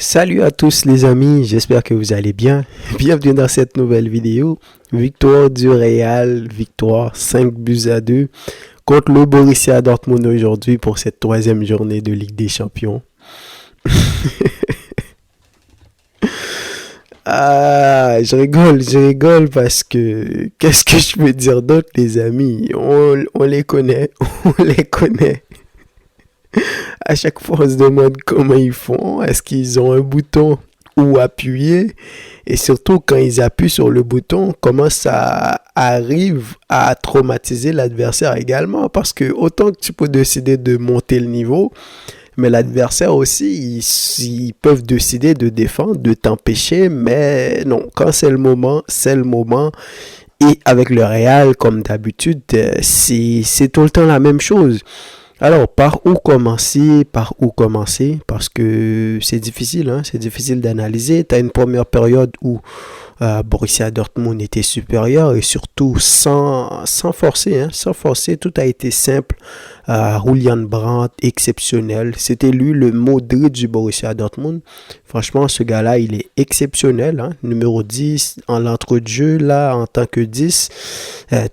Salut à tous les amis, j'espère que vous allez bien. Bienvenue dans cette nouvelle vidéo. Victoire du Real, victoire 5 buts à 2 contre le Borussia Dortmund aujourd'hui pour cette troisième journée de Ligue des Champions. Je rigole parce que qu'est-ce que je peux dire d'autre les amis? On les connaît, on les connaît. À chaque fois, on se demande comment ils font. Est-ce qu'ils ont un bouton où appuyer? Et surtout, quand ils appuient sur le bouton, comment ça arrive à traumatiser l'adversaire également? Parce que autant que tu peux décider de monter le niveau, mais l'adversaire aussi, ils peuvent décider de défendre, de t'empêcher. Mais non, quand c'est le moment, c'est le moment. Et avec le Real, comme d'habitude, c'est tout le temps la même chose. Alors, par où commencer? Par où commencer? Parce que c'est difficile, hein? C'est difficile d'analyser. Tu as une première période où Borussia Dortmund était supérieur et surtout sans forcer, hein? Sans forcer, tout a été simple. Julian Brandt, exceptionnel. C'était lui le Modric du Borussia Dortmund. Franchement, ce gars-là, il est exceptionnel, hein? Numéro 10 en l'entre-jeu, là, en tant que 10.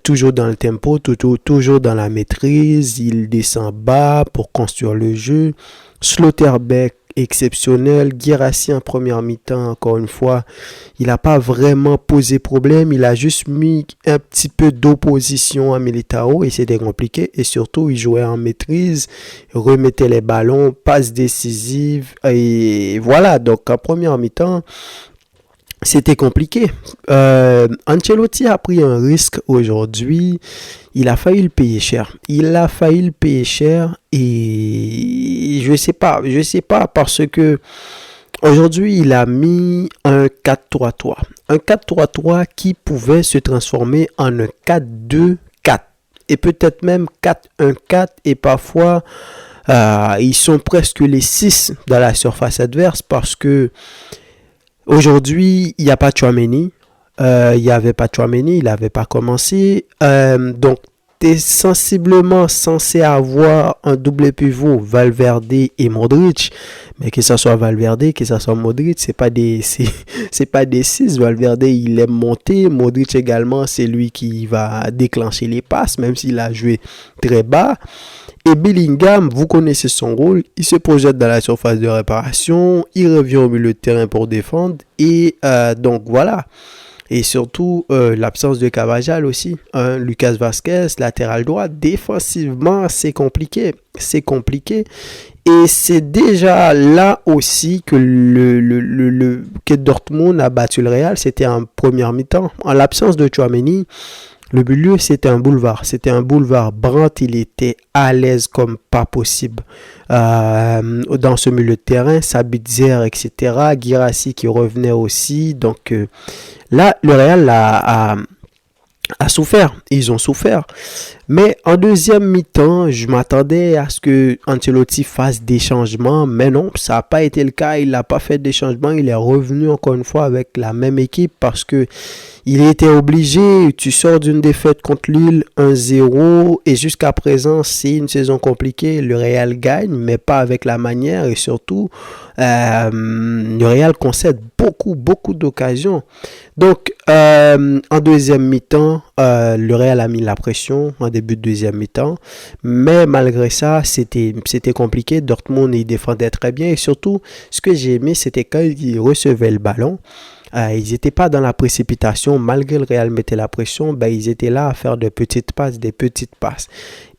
Toujours dans le tempo, toujours dans la maîtrise. Il descend bas pour construire le jeu. Slotterbeck, exceptionnel. Guirassy en première mi-temps, encore une fois, il n'a pas vraiment posé problème. Il a juste mis un petit peu d'opposition à Militao et c'était compliqué. Et surtout, il jouait en maîtrise, remettait les ballons, passe décisive. Et voilà, donc en première mi-temps, c'était compliqué. Ancelotti a pris un risque aujourd'hui. Il a failli le payer cher. Il a failli le payer cher et je sais pas parce que aujourd'hui il a mis un 4-3-3. Un 4-3-3 qui pouvait se transformer en un 4-2-4 et peut-être même 4-1-4 et parfois ils sont presque les 6 dans la surface adverse parce que aujourd'hui, il n'y a pas Tchouaméni. Il n'y avait pas Tchouaméni, il n'avait pas commencé. Donc, tu es sensiblement censé avoir un double pivot, Valverde et Modric. Mais que ce soit Valverde, que ce soit Modric, c'est pas des 6. Valverde, il aime monter. Modric également, c'est lui qui va déclencher les passes, même s'il a joué très bas. Et Bellingham, vous connaissez son rôle, il se projette dans la surface de réparation, il revient au milieu de terrain pour défendre, et donc voilà. Et surtout, l'absence de Carvajal aussi, hein, Lucas Vazquez, latéral droit, défensivement, c'est compliqué, et c'est déjà là aussi que que Dortmund a battu le Real, c'était en première mi-temps, en l'absence de Tchouaméni. Le milieu, c'était un boulevard. C'était un boulevard. Brandt, il était à l'aise comme pas possible dans ce milieu de terrain. Sabitzer, etc. Guirassy qui revenait aussi. Donc là, le Real a souffert. Ils ont souffert. Mais en deuxième mi-temps, je m'attendais à ce que Ancelotti fasse des changements. Mais non, ça n'a pas été le cas. Il n'a pas fait des changements. Il est revenu encore une fois avec la même équipe parce que il était obligé. Tu sors d'une défaite contre Lille 1-0 et jusqu'à présent, c'est une saison compliquée. Le Real gagne, mais pas avec la manière et surtout, le Real concède beaucoup d'occasions. Donc, en deuxième mi-temps, le Real a mis la pression en début de deuxième mi-temps. Mais malgré ça, c'était compliqué. Dortmund, il défendait très bien. Et surtout, ce que j'ai aimé, c'était quand ils recevaient le ballon. Ils n'étaient pas dans la précipitation. Malgré le Real mettait la pression, ils étaient là à faire des petites passes.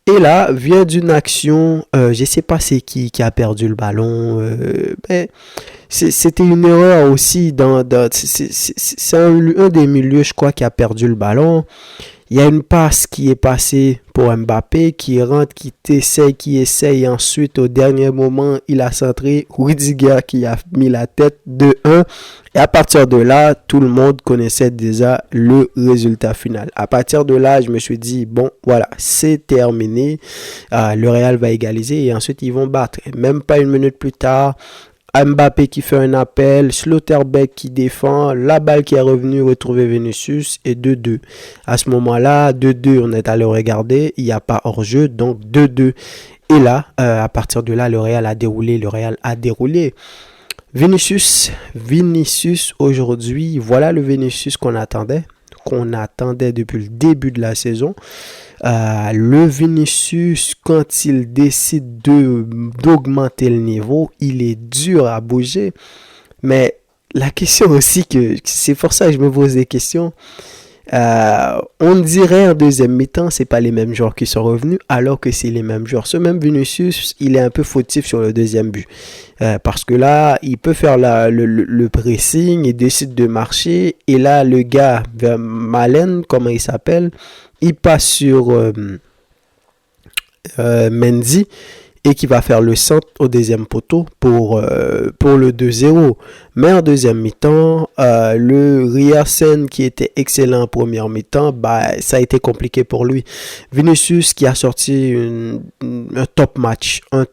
Et là, vient d'une action, je ne sais pas c'est qui a perdu le ballon. C'était une erreur aussi. C'est un des milieux, je crois, qui a perdu le ballon. Il y a une passe qui est passée pour Mbappé, qui rentre, qui essaye. Ensuite, au dernier moment, il a centré. Rudiger qui a mis la tête 2-1. Et à partir de là, tout le monde connaissait déjà le résultat final. À partir de là, je me suis dit, bon, voilà, c'est terminé. Le Real va égaliser et ensuite, ils vont battre. Et même pas une minute plus tard, Mbappé qui fait un appel, Slotterbeck qui défend, la balle qui est revenue retrouver Vinicius et 2-2. À ce moment-là, 2-2, on est allé regarder, il n'y a pas hors-jeu, donc 2-2. Et là, à partir de là, le Real a déroulé. Vinicius aujourd'hui, voilà le Vinicius qu'on attendait depuis le début de la saison. Le Vinicius, quand il décide d'augmenter le niveau, il est dur à bouger. Mais la question aussi, c'est pour ça que je me pose des questions. On dirait en deuxième mi-temps, c'est pas les mêmes joueurs qui sont revenus, alors que c'est les mêmes joueurs. Ce même Vinicius, il est un peu fautif sur le deuxième but. Parce que là, il peut faire le pressing, il décide de marcher, et là, le gars, Malen, comment il s'appelle, il passe sur Mendy, et qui va faire le centre au deuxième poteau pour le 2-0. Mais en deuxième mi-temps, le Riasen qui était excellent en première mi-temps, ça a été compliqué pour lui. Vinicius qui a sorti un top match en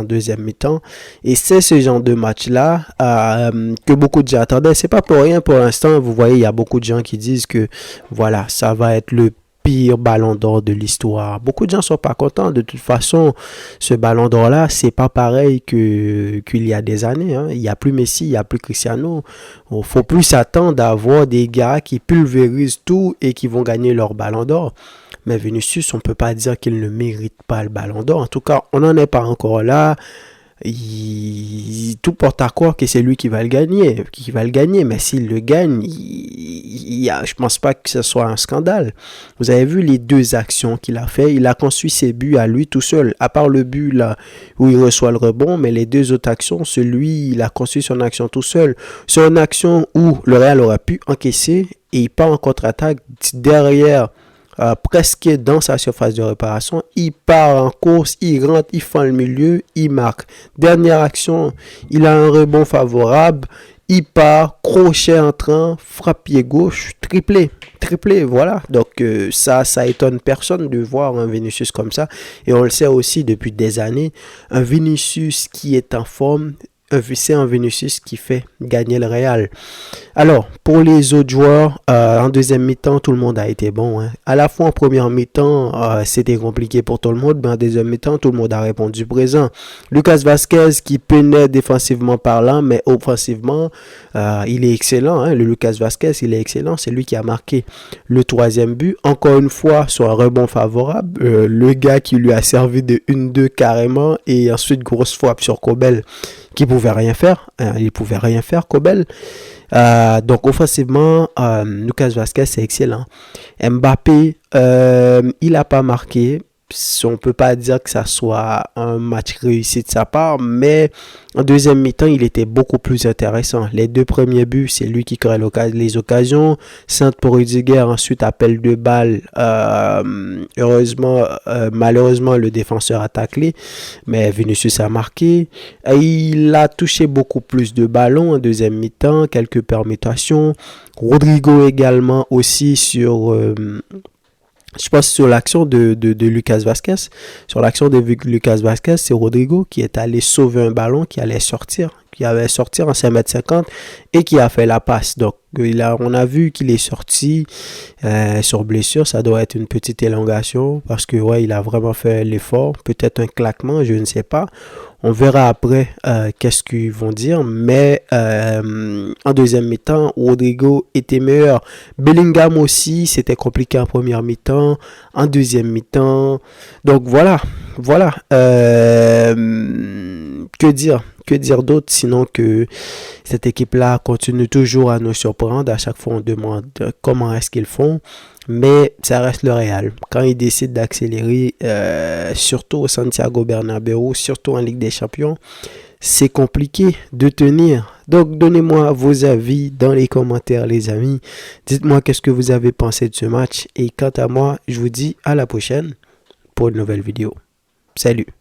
deuxième mi-temps. Et c'est ce genre de match-là que beaucoup de gens attendaient. C'est pas pour rien pour l'instant. Vous voyez, il y a beaucoup de gens qui disent que voilà, ça va être le pire ballon d'or de l'histoire. Beaucoup de gens sont pas contents. De toute façon, ce ballon d'or là, c'est pas pareil qu'il y a des années. Hein. Il y a plus Messi, il y a plus Cristiano. Il faut plus s'attendre à avoir des gars qui pulvérisent tout et qui vont gagner leur ballon d'or. Mais Vinicius, on peut pas dire qu'il ne mérite pas le ballon d'or. En tout cas, on n'en est pas encore là. Tout porte à croire que c'est lui qui va le gagner, mais s'il le gagne, je pense pas que ce soit un scandale. Vous avez vu les deux actions qu'il a fait, il a construit ses buts à lui tout seul, à part le but là où il reçoit le rebond, mais les deux autres actions, il a construit son action tout seul. C'est une action où le Real aurait pu encaisser et il part en contre-attaque derrière. Presque dans sa surface de réparation, il part en course, il rentre, il fend le milieu, il marque. Dernière action, il a un rebond favorable, il part, crochet entrant, frappe pied gauche, triplé, voilà. Donc ça étonne personne de voir un Vinicius comme ça. Et on le sait aussi depuis des années, un Vinicius qui est en forme, c'est un Vinicius qui fait gagner le Real. Alors, pour les autres joueurs, en deuxième mi-temps, tout le monde a été bon. Hein. À la fois en première mi-temps, c'était compliqué pour tout le monde, mais en deuxième mi-temps, tout le monde a répondu présent. Lucas Vazquez qui peinait défensivement parlant, mais offensivement, il est excellent. Hein. Le Lucas Vazquez, il est excellent. C'est lui qui a marqué le troisième but. Encore une fois, sur un rebond favorable, le gars qui lui a servi de 1-2 carrément, et ensuite grosse frappe sur Kobel, qui pouvait rien faire. Il pouvait rien faire, Kobel. Donc offensivement, Lucas Vazquez c'est excellent. Mbappé, il n'a pas marqué. On peut pas dire que ça soit un match réussi de sa part, mais en deuxième mi-temps, il était beaucoup plus intéressant. Les deux premiers buts, c'est lui qui crée les occasions. Centre pour Rudiger, ensuite appel de balle. Malheureusement, le défenseur a taclé, mais Vinicius a marqué. Il a touché beaucoup plus de ballons en deuxième mi-temps, quelques permutations. Rodrigo également aussi je pense sur l'action de Lucas Vazquez. Sur l'action de Lucas Vazquez, c'est Rodrigo qui est allé sauver un ballon qui allait sortir en 5,50 m et qui a fait la passe. Donc, on a vu qu'il est sorti sur blessure. Ça doit être une petite élongation parce que il a vraiment fait l'effort. Peut-être un claquement, je ne sais pas. On verra après qu'est-ce qu'ils vont dire. Mais en deuxième mi-temps, Rodrigo était meilleur. Bellingham aussi, c'était compliqué en première mi-temps. En deuxième mi-temps. Donc voilà. Que dire d'autre sinon que cette équipe-là continue toujours à nous surprendre. À chaque fois, on demande comment est-ce qu'ils font. Mais ça reste le Real. Quand ils décident d'accélérer, surtout au Santiago Bernabéu, surtout en Ligue des Champions, c'est compliqué de tenir. Donc, donnez-moi vos avis dans les commentaires, les amis. Dites-moi qu'est-ce que vous avez pensé de ce match. Et quant à moi, je vous dis à la prochaine pour une nouvelle vidéo. Salut!